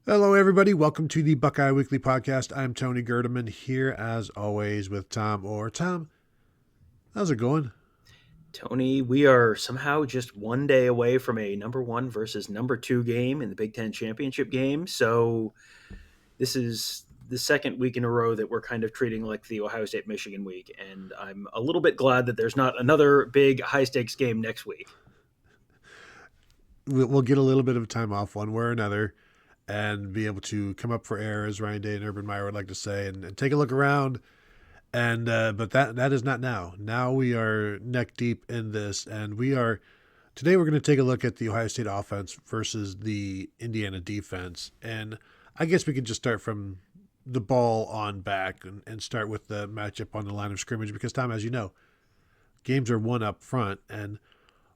Hello, everybody. Welcome to the Buckeye Weekly Podcast. I'm Tony Gerdeman here, as always, with Tom Orr. Tom, how's it going? Tony, we are somehow just one day away from a number one versus number two game in the Big Ten championship game. So this is the second week in a row that we're kind of treating like the Ohio State Michigan week. And I'm a little bit glad that there's not another big high stakes game next week. We'll get a little bit of time off one way or another and be able to come up for air, as Ryan Day and Urban Meyer would like to say, and take a look around. And but that is not now. Now we are neck deep in this, and today we're going to take a look at the Ohio State offense versus the Indiana defense. And I guess we could just start from the ball on back and start with the matchup on the line of scrimmage because, Tom, as you know, games are won up front, and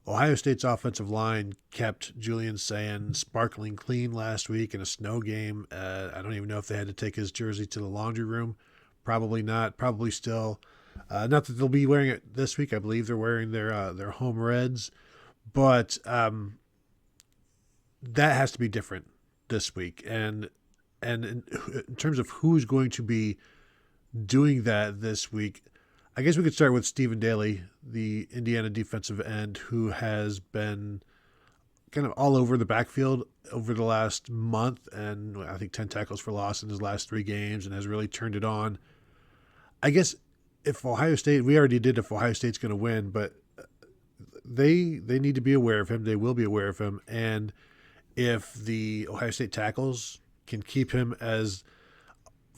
Ohio State's offensive line kept Julian Sayin sparkling clean last week in a snow game. I don't even know if they had to take his jersey to the laundry room. Probably not. Probably still. Not that they'll be wearing it this week. I believe they're wearing their home reds. But that has to be different this week. And in terms of who's going to be doing that this week, I guess we could start with Stephen Daly, the Indiana defensive end, who has been kind of all over the backfield over the last month, and I think 10 tackles for loss in his last 3 games, and has really turned it on. I guess if Ohio State, we already did if Ohio State's going to win, but they need to be aware of him. They will be aware of him, and if the Ohio State tackles can keep him as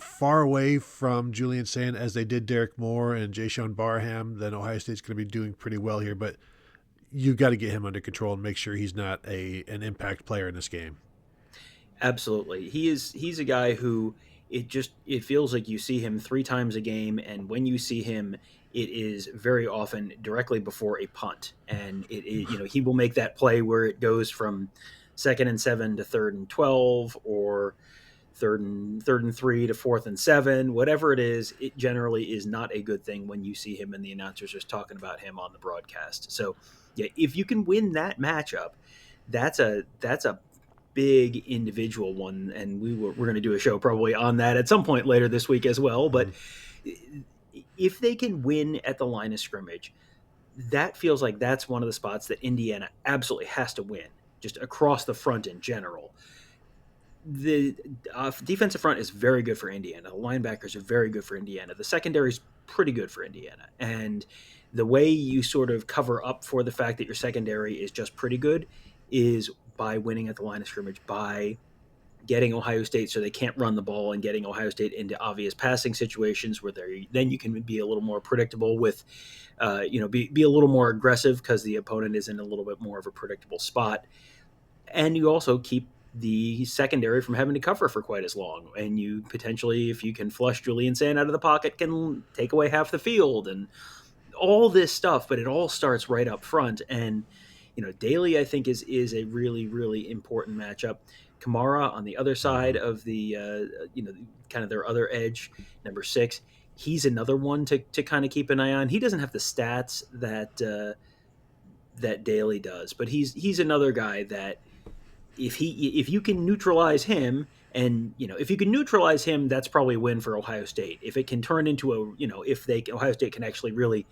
far away from Julian Sayin as they did Derek Moore and Jayshon Barham, then Ohio State's going to be doing pretty well here. But you got to get him under control and make sure he's not an impact player in this game. Absolutely. He's a guy who it feels like you see him 3 times a game, and when you see him, it is very often directly before a punt. And he will make that play where it goes from 2nd and 7 to 3rd and 12, or third and 3 to 4th and 7, whatever it is. It generally is not a good thing when you see him and the announcers just talking about him on the broadcast. So yeah, if you can win that matchup, that's a big individual one, and we're going to do a show probably on that at some point later this week as well. But if they can win at the line of scrimmage, that feels like that's one of the spots that Indiana absolutely has to win, just across the front in general. The defensive front is very good for Indiana. The linebackers are very good for Indiana. The secondary is pretty good for Indiana. And the way you sort of cover up for the fact that your secondary is just pretty good is by winning at the line of scrimmage, by getting Ohio State so they can't run the ball, and getting Ohio State into obvious passing situations where then you can be a little more predictable with, be a little more aggressive because the opponent is in a little bit more of a predictable spot. And you also keep the secondary from having to cover for quite as long. And you potentially, if you can flush Julian Sayin out of the pocket, can take away half the field and all this stuff. But it all starts right up front. And, Daly, I think, is a really, really important matchup. Kamara on the other side of the, kind of their other edge, number 6. He's another one to kind of keep an eye on. He doesn't have the stats that Daly does, but he's another guy that if you can neutralize him, and if you can neutralize him, that's probably a win for Ohio State. If it can turn into Ohio State can actually really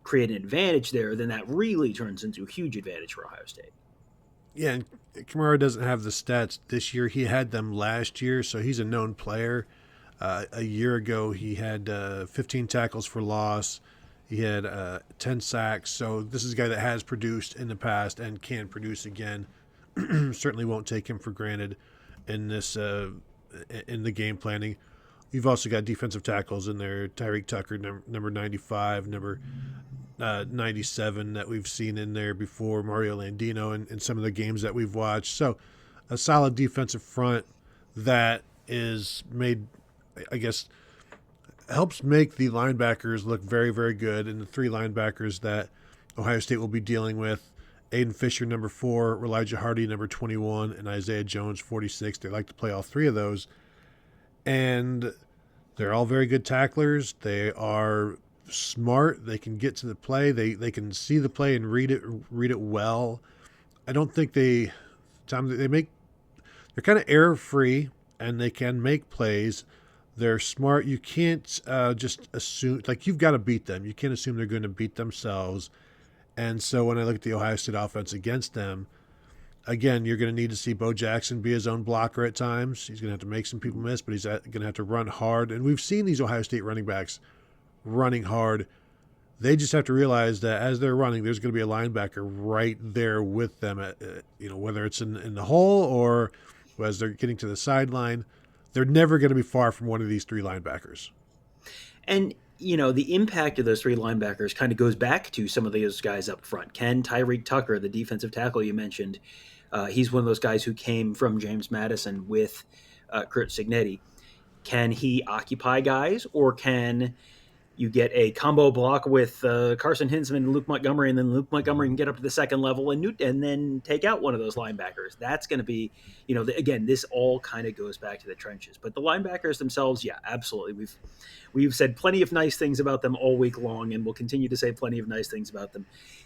create an advantage there, then that really turns into a huge advantage for Ohio State. Yeah, and Kamara doesn't have the stats this year. He had them last year, so he's a known player. A year ago, he had 15 tackles for loss. He had 10 sacks. So this is a guy that has produced in the past and can produce again. Certainly won't take him for granted in this in the game planning. You've also got defensive tackles in there. Tyreek Tucker, number 95, number 97 that we've seen in there before. Mario Landino in some of the games that we've watched. So a solid defensive front that is made, I guess, helps make the linebackers look very, very good. And the 3 linebackers that Ohio State will be dealing with: Aiden Fisher, number 4, Elijah Hardy, number 21, and Isaiah Jones, 46. They like to play all 3 of those. And they're all very good tacklers. They are smart. They can get to the play. They can see the play and read it well. I don't think they make they're kind of error free and they can make plays. They're smart. You can't just assume, like, you've got to beat them. You can't assume they're going to beat themselves. And so when I look at the Ohio State offense against them, again, you're going to need to see Bo Jackson be his own blocker at times. He's going to have to make some people miss, but he's going to have to run hard. And we've seen these Ohio State running backs running hard. They just have to realize that as they're running, there's going to be a linebacker right there with them, whether it's in the hole or as they're getting to the sideline. They're never going to be far from one of these three linebackers. And, the impact of those three linebackers kind of goes back to some of those guys up front. Tyreek Tucker, the defensive tackle you mentioned, he's one of those guys who came from James Madison with Curt Cignetti. Can he occupy guys, or can you get a combo block with Carson Hinsman and Luke Montgomery, and then Luke Montgomery can get up to the second level and then take out one of those linebackers? That's going to be, again, this all kind of goes back to the trenches. But the linebackers themselves, yeah, absolutely. We've said plenty of nice things about them all week long, and we'll continue to say plenty of nice things about them.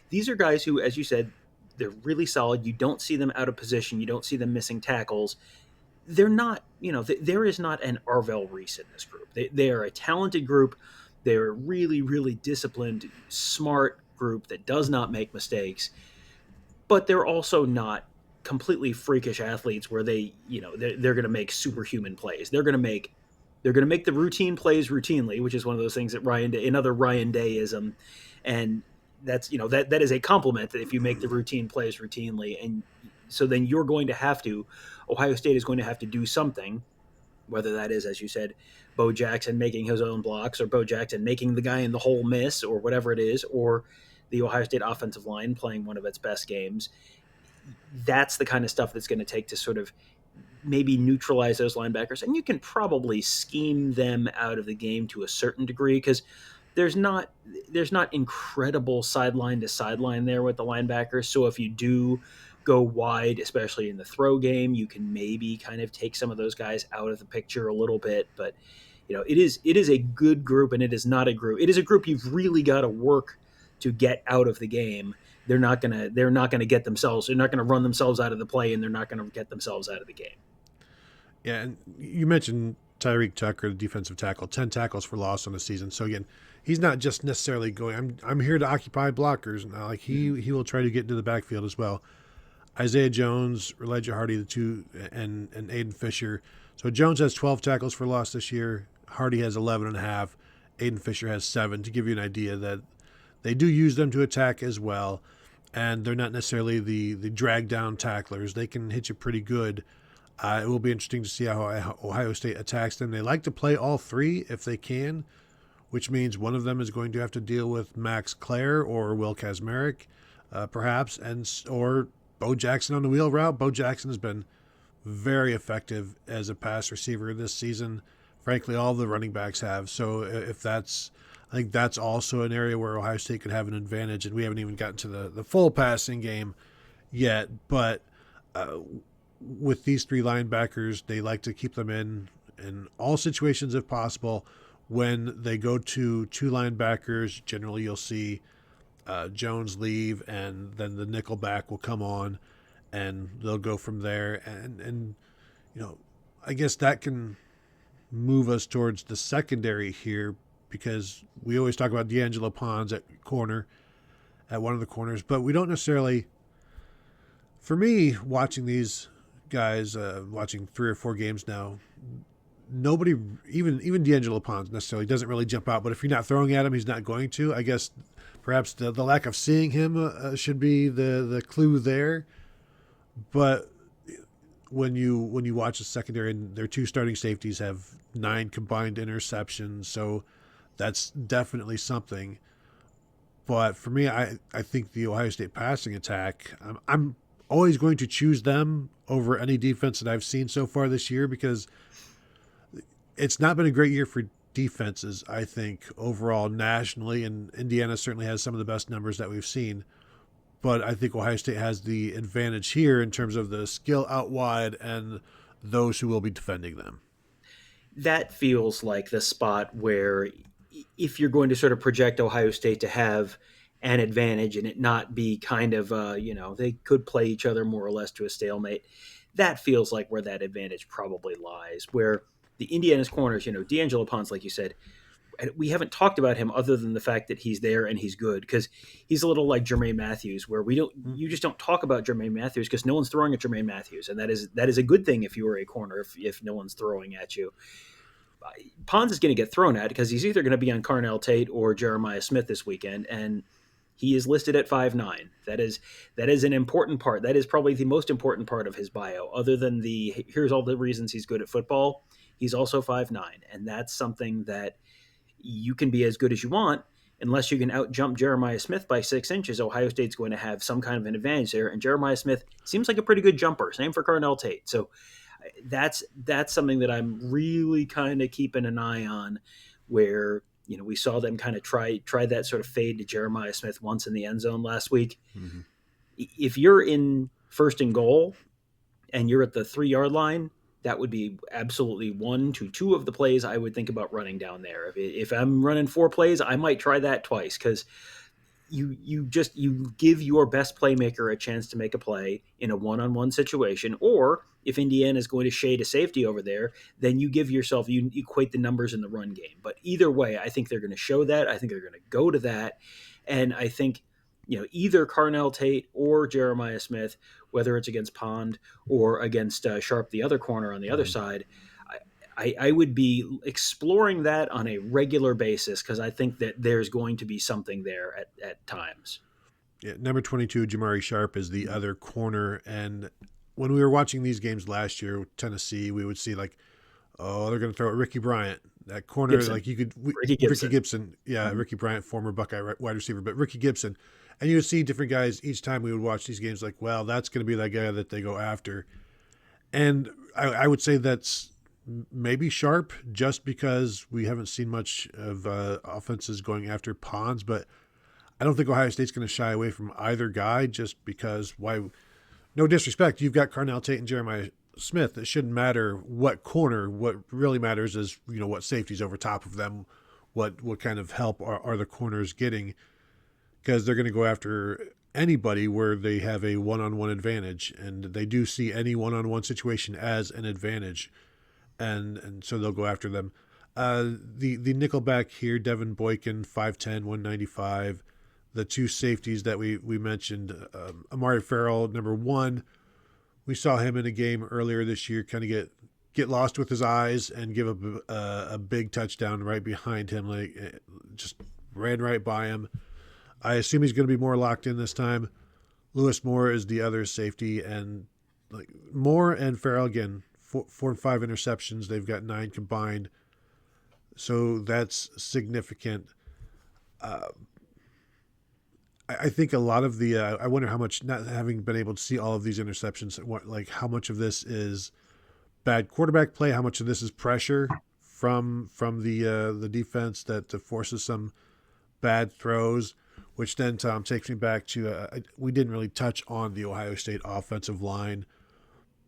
These are guys who, as you said, they're really solid. You don't see them out of position. You don't see them missing tackles. They're not, there is not an Arvell Reese in this group. They are a talented group. They're a really, really disciplined, smart group that does not make mistakes, but they're also not completely freakish athletes where they're going to make superhuman plays. They're going to make the routine plays routinely, which is one of those things that another Ryan Day-ism, and that's that is a compliment, that if you make the routine plays routinely, and so then Ohio State is going to have to do something, whether that is, as you said, Bo Jackson making his own blocks, or Bo Jackson making the guy in the hole miss, or whatever it is, or the Ohio State offensive line playing one of its best games. That's the kind of stuff that's going to take to sort of maybe neutralize those linebackers. And you can probably scheme them out of the game to a certain degree, because there's not incredible sideline to sideline there with the linebackers. So if you do go wide, especially in the throw game, you can maybe kind of take some of those guys out of the picture a little bit. But it is a good group, and it is not a group. It is a group you've really got to work to get out of the game. They're not gonna get themselves. They're not gonna run themselves out of the play, and they're not gonna get themselves out of the game. Yeah, and you mentioned Tyreek Tucker, the defensive tackle, 10 tackles for loss on the season. So again, he's not just necessarily going, I'm here to occupy blockers. Now, like he will try to get into the backfield as well. Isaiah Jones, Elijah Hardy, the two, and Aiden Fisher. So Jones has 12 tackles for loss this year. Hardy has 11.5. Aiden Fisher has 7, to give you an idea that they do use them to attack as well. And they're not necessarily the drag down tacklers. They can hit you pretty good. It will be interesting to see how Ohio State attacks them. They like to play all three if they can, which means one of them is going to have to deal with Max Clare or Will Kazmarek, perhaps, or Bo Jackson on the wheel route. Bo Jackson has been very effective as a pass receiver this season. Frankly, all the running backs have. So I think that's also an area where Ohio State could have an advantage, and we haven't even gotten to the full passing game yet. But with these three linebackers, they like to keep them in all situations if possible. When they go to two linebackers, generally you'll see Jones leave, and then the nickel back will come on, and they'll go from there. And I guess that can move us towards the secondary here, because we always talk about D'Angelo Pons at one of the corners, but we don't necessarily, for me, watching these guys, watching 3 or 4 games now, nobody, even D'Angelo Pons necessarily doesn't really jump out, but if you're not throwing at him, he's not going to. I guess perhaps the lack of seeing him should be the clue there. But when you watch the secondary, and their 2 starting safeties have 9 combined interceptions, so that's definitely something. But for me, I think the Ohio State passing attack, I'm always going to choose them over any defense that I've seen so far this year, because it's not been a great year for defenses, I think, overall nationally, and Indiana certainly has some of the best numbers that we've seen. But I think Ohio State has the advantage here in terms of the skill out wide and those who will be defending them. That feels like the spot where, if you're going to sort of project Ohio State to have an advantage and it not be kind of, they could play each other more or less to a stalemate, that feels like where that advantage probably lies. Where the Indiana's corners, D'Angelo Ponce, like you said, we haven't talked about him other than the fact that he's there and he's good, because he's a little like Jermaine Matthews, where you just don't talk about Jermaine Matthews because no one's throwing at Jermaine Matthews, and that is a good thing if you were a corner, if no one's throwing at you. Pons is going to get thrown at because he's either going to be on Carnell Tate or Jeremiah Smith this weekend, and he is listed at 5'9". That is an important part. That is probably the most important part of his bio, other than the here's all the reasons he's good at football. He's also 5'9", and that's something that you can be as good as you want. Unless you can out jump Jeremiah Smith by 6 inches, Ohio State's going to have some kind of an advantage there. And Jeremiah Smith seems like a pretty good jumper. Same for Carnell Tate. So that's something that I'm really kind of keeping an eye on, where we saw them kind of try that sort of fade to Jeremiah Smith once in the end zone last week. Mm-hmm. If you're in first and goal and you're at the 3-yard line, that would be absolutely 1 to 2 of the plays I would think about running down there. If I'm running 4 plays, I might try that twice, because you give your best playmaker a chance to make a play in a one-on-one situation. Or if Indiana is going to shade a safety over there, then you equate the numbers in the run game. But either way, I think they're going to show that. I think they're going to go to that. And I think, either Carnell Tate or Jeremiah Smith, whether it's against Pond or against Sharp, the other corner on the other side, I would be exploring that on a regular basis, because I think that there's going to be something there at times. Yeah, number 22, Jamari Sharp, is the other corner. And when we were watching these games last year with Tennessee, we would see they're going to throw at Ricky Bryant. That corner, Gibson. Ricky Gibson. Yeah, mm-hmm. Ricky Bryant, former Buckeye wide receiver, but Ricky Gibson. And you would see different guys each time we would watch these games, like, well, that's going to be that guy that they go after. And I would say that's maybe Sharp, just because we haven't seen much of offenses going after Pons. But I don't think Ohio State's going to shy away from either guy, just because why? No disrespect, you've got Carnell Tate and Jeremiah Smith. It shouldn't matter what corner. What really matters is what safety's over top of them, what kind of help are the corners getting, because they're going to go after anybody where they have a one-on-one advantage, and they do see any one-on-one situation as an advantage, and so they'll go after them. The nickelback here, Devin Boykin, 5'10", 195. The 2 safeties that we mentioned, Amari Farrell, number 1. We saw him in a game earlier this year kind of get lost with his eyes and give a big touchdown right behind him, like just ran right by him. I assume he's going to be more locked in this time. Lewis Moore is the other safety, and like Moore and Farrell, again, 4 and 5 interceptions. They've got 9 combined, so that's significant. I think a lot of the I wonder how much, not having been able to see all of these interceptions, how much of this is bad quarterback play, how much of this is pressure from the defense that forces some bad throws. Which then, Tom, takes me back to we didn't really touch on the Ohio State offensive line,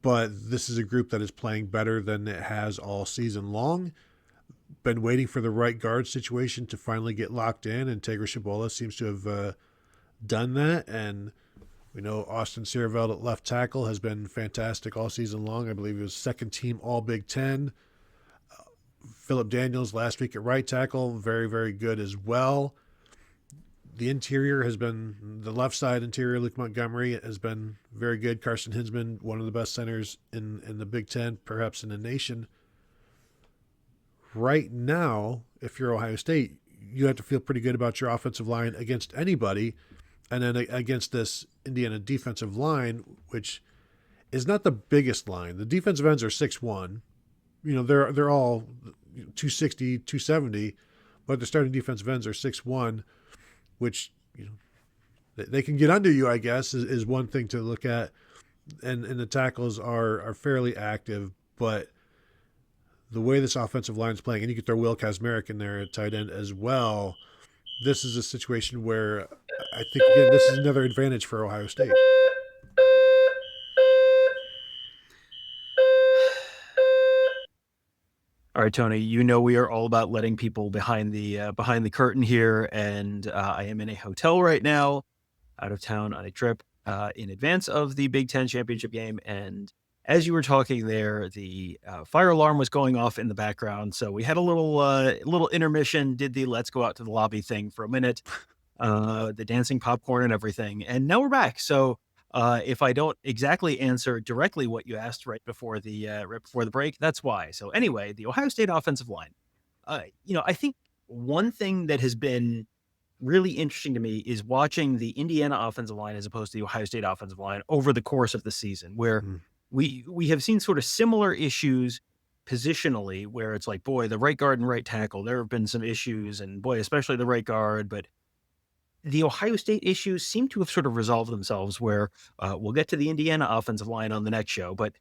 but this is a group that is playing better than it has all season long. Been waiting for the right guard situation to finally get locked in, and Tegra Shabola seems to have done that. And we know Austin Sierreveld at left tackle has been fantastic all season long. I believe he was second team All Big Ten. Phillip Daniels last week at right tackle, very, very good as well. The interior has been, the left side interior, Luke Montgomery, has been very good. Carson Hinsman, one of the best centers in the Big Ten, perhaps in the nation. Right now, if you're Ohio State, you have to feel pretty good about your offensive line against anybody. And then against this Indiana defensive line, which is not the biggest line. The defensive ends are 6'1". They're all 260, 270, but the starting defensive ends are 6'1", which, they can get under you, I guess, is one thing to look at. And the tackles are fairly active, but the way this offensive line is playing, and you could throw Will Kazmarek in there at tight end as well, this is a situation where I think, again, this is another advantage for Ohio State. All right, Tony, we are all about letting people behind the curtain here, and I am in a hotel right now, out of town on a trip in advance of the Big Ten championship game, and as you were talking there, the fire alarm was going off in the background. So we had a little intermission, did the let's go out to the lobby thing for a minute, the dancing popcorn and everything. And now we're back. So if I don't exactly answer directly what you asked right before the break, that's why. So anyway, the Ohio State offensive line. I think one thing that has been really interesting to me is watching the Indiana offensive line as opposed to the Ohio State offensive line over the course of the season, where Mm. we have seen sort of similar issues positionally, where it's like, boy, the right guard and right tackle, there have been some issues, and boy, especially the right guard, but the Ohio State issues seem to have sort of resolved themselves where we'll get to the Indiana offensive line on the next show, but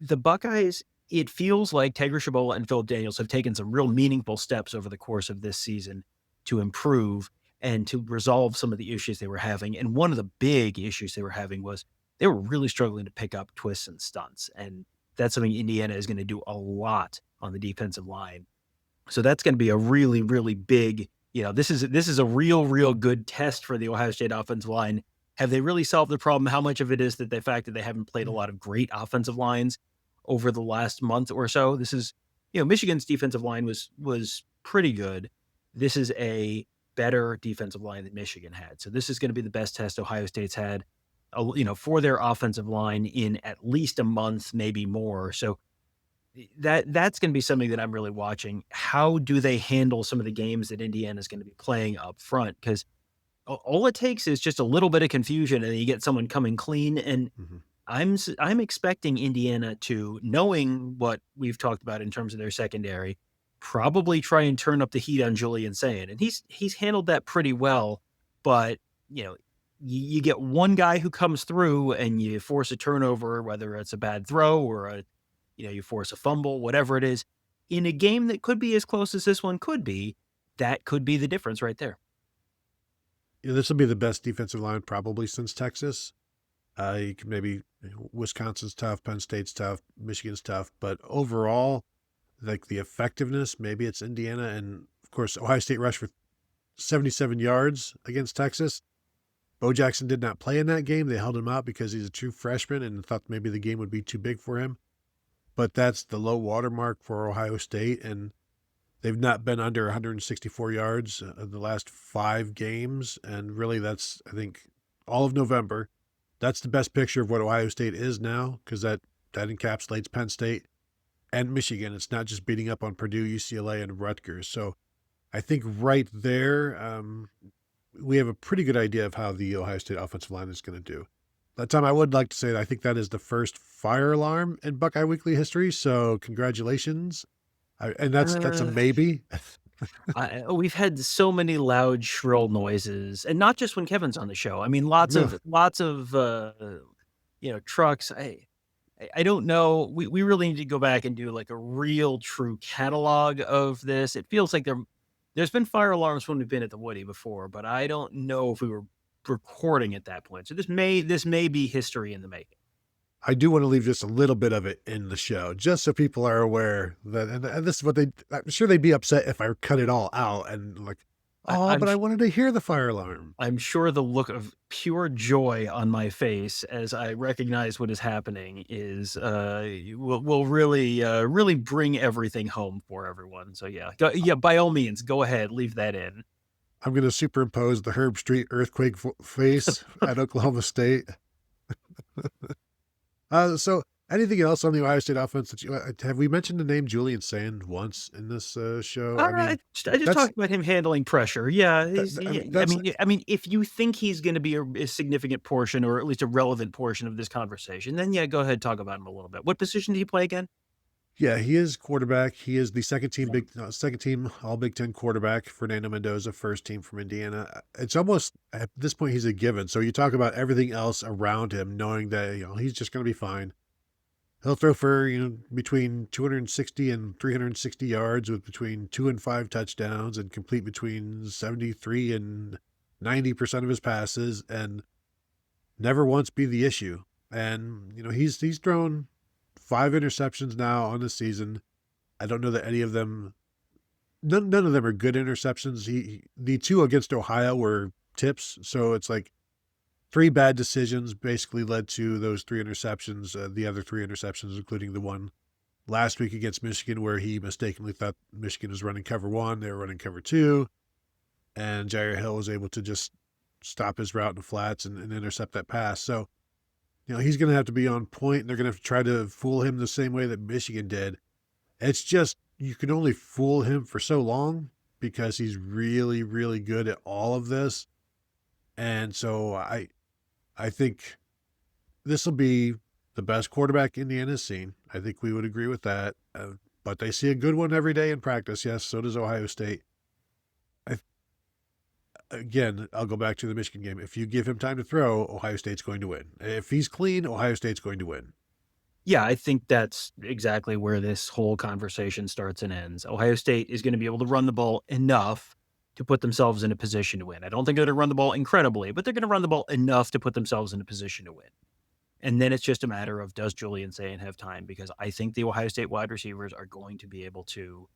the Buckeyes, it feels like Tegra Shabola and Philip Daniels have taken some real meaningful steps over the course of this season to improve and to resolve some of the issues they were having. And one of the big issues they were having was they were really struggling to pick up twists and stunts. And that's something Indiana is going to do a lot on the defensive line. So that's going to be a really, really big, this is a real good test for the Ohio State offensive line. Have they really solved the problem? How much of it is that the fact that they haven't played a lot of great offensive lines over the last month or so? This is, Michigan's defensive line was pretty good. This is a better defensive line than Michigan had. So this is going to be the best test Ohio State's had, for their offensive line in at least a month, maybe more. So that's going to be something that I'm really watching. How do they handle some of the games that Indiana is going to be playing up front? Because all it takes is just a little bit of confusion and you get someone coming clean. And Mm-hmm. I'm expecting Indiana to, knowing what we've talked about in terms of their secondary, probably try and turn up the heat on Julian Sayin. And he's handled that pretty well, but you get one guy who comes through and you force a turnover, whether it's a bad throw or you force a fumble, whatever it is, in a game that could be as close as this one could be. That could be the difference right there. Yeah, this will be the best defensive line probably since Texas. You can maybe Wisconsin's tough, Penn State's tough, Michigan's tough, but overall, like the effectiveness, maybe it's Indiana, and of course Ohio State rushed for 77 yards against Texas. Bo Jackson did not play in that game. They held him out because he's a true freshman and thought maybe the game would be too big for him. But that's the low water mark for Ohio State, and they've not been under 164 yards in the last 5 games, and really that's, I think, all of November. That's the best picture of what Ohio State is now, because that encapsulates Penn State and Michigan. It's not just beating up on Purdue, UCLA, and Rutgers. So I think right there, we have a pretty good idea of how the Ohio State offensive line is going to do. That time, I would like to say that I think that is the first fire alarm in Buckeye Weekly history. So congratulations. And that's a maybe. We've had so many loud, shrill noises, and not just when Kevin's on the show. I mean, lots of trucks. I don't know. We really need to go back and do like a real, true catalog of this. It feels like there's been fire alarms when we've been at the Woody before, but I don't know if we were recording at that point. So this may be history in the making. I do want to leave just a little bit of it in the show, just so people are aware that, and this is what I'm sure they'd be upset if I cut it all out and like, but I wanted to hear the fire alarm. I'm sure the look of pure joy on my face as I recognize what is happening is will really bring everything home for everyone. So yeah, by all means, go ahead, leave that in. I'm going to superimpose the Herb Street earthquake face at Oklahoma State. So anything else on the Ohio State offense that have we mentioned the name Julian Sayin once in this show? I just talked about him handling pressure. Yeah, I mean, if you think he's going to be a significant portion, or at least a relevant portion of this conversation, then yeah, go ahead, talk about him a little bit. What position did he play again? Yeah, he is quarterback. He is the second team All Big Ten quarterback. Fernando Mendoza, first team from Indiana. It's almost at this point he's a given. So you talk about everything else around him, knowing that he's just going to be fine. He'll throw for between 260 and 360 yards with between 2 and 5 touchdowns, and complete between 73 and 90% of his passes, and never once be the issue. And he's thrown 5 interceptions now on the season. I don't know that any of them, none of them are good interceptions. The 2 against Ohio were tips, so it's like 3 bad decisions basically led to those 3 interceptions, the other 3 interceptions, including the one last week against Michigan where he mistakenly thought Michigan was running cover 1. They were running cover 2. And Jair Hill was able to just stop his route in the flats and intercept that pass. So, he's going to have to be on point, and they're going to have to try to fool him the same way that Michigan did. It's just, you can only fool him for so long because he's really, really good at all of this. And so I think this will be the best quarterback Indiana's seen. I think we would agree with that. But they see a good one every day in practice. Yes, so does Ohio State. Again, I'll go back to the Michigan game. If you give him time to throw, Ohio State's going to win. If he's clean, Ohio State's going to win. Yeah, I think that's exactly where this whole conversation starts and ends. Ohio State is going to be able to run the ball enough to put themselves in a position to win. I don't think they're going to run the ball incredibly, but they're going to run the ball enough to put themselves in a position to win. And then it's just a matter of, does Julian Sayin have time? Because I think the Ohio State wide receivers are going to be able to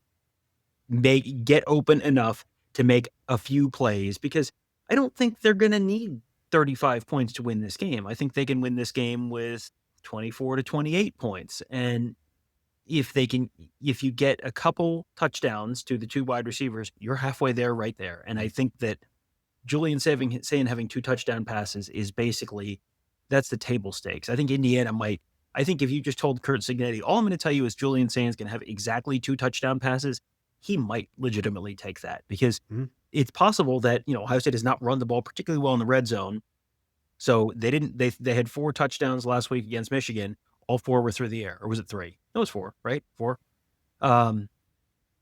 get open enough to make a few plays, because I don't think they're going to need 35 points to win this game. I think they can win this game with 24 to 28 points. And if you get a couple touchdowns to the 2 wide receivers, you're halfway there right there. And I think that Julian Sayin having 2 touchdown passes is basically, that's the table stakes. I think Indiana I think if you just told Curt Cignetti, all I'm going to tell you is Julian Sayin is going to have exactly 2 touchdown passes, he might legitimately take that, because it's possible that, Ohio State has not run the ball particularly well in the red zone. So they had 4 touchdowns last week against Michigan. All 4 were through the air. Or was it 3? No, it was 4, right? 4. No,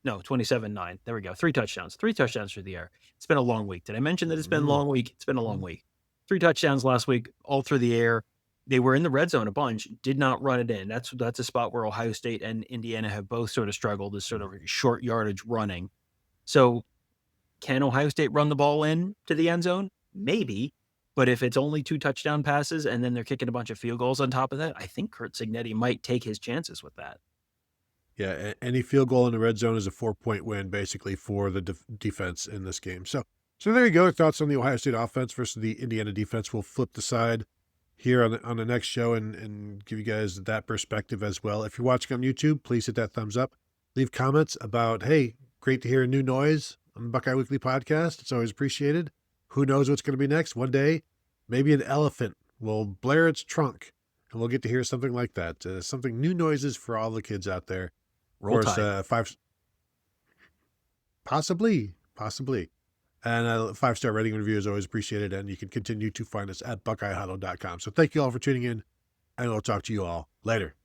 27-9. There we go. 3 touchdowns. 3 touchdowns through the air. It's been a long week. Did I mention that it's been a long week? It's been a long week. 3 touchdowns last week, all through the air. They were in the red zone a bunch, did not run it in. That's a spot where Ohio State and Indiana have both sort of struggled, is sort of short yardage running. So can Ohio State run the ball in to the end zone? Maybe. But if it's only 2 touchdown passes and then they're kicking a bunch of field goals on top of that, I think Curt Cignetti might take his chances with that. Yeah, any field goal in the red zone is a 4-point win, basically, for the defense in this game. So there you go. Thoughts on the Ohio State offense versus the Indiana defense. We'll flip the side here on the next show and give you guys that perspective as well. If you're watching on YouTube, please hit that thumbs up. Leave comments about, hey, great to hear a new noise on the Buckeye Weekly Podcast. It's always appreciated. Who knows what's going to be next? One day, maybe an elephant will blare its trunk, and we'll get to hear something like that. Something, new noises for all the kids out there. Roll of course, possibly. And a 5-star rating and review is always appreciated, and you can continue to find us at BuckeyeHuddle.com. So thank you all for tuning in, and we'll talk to you all later.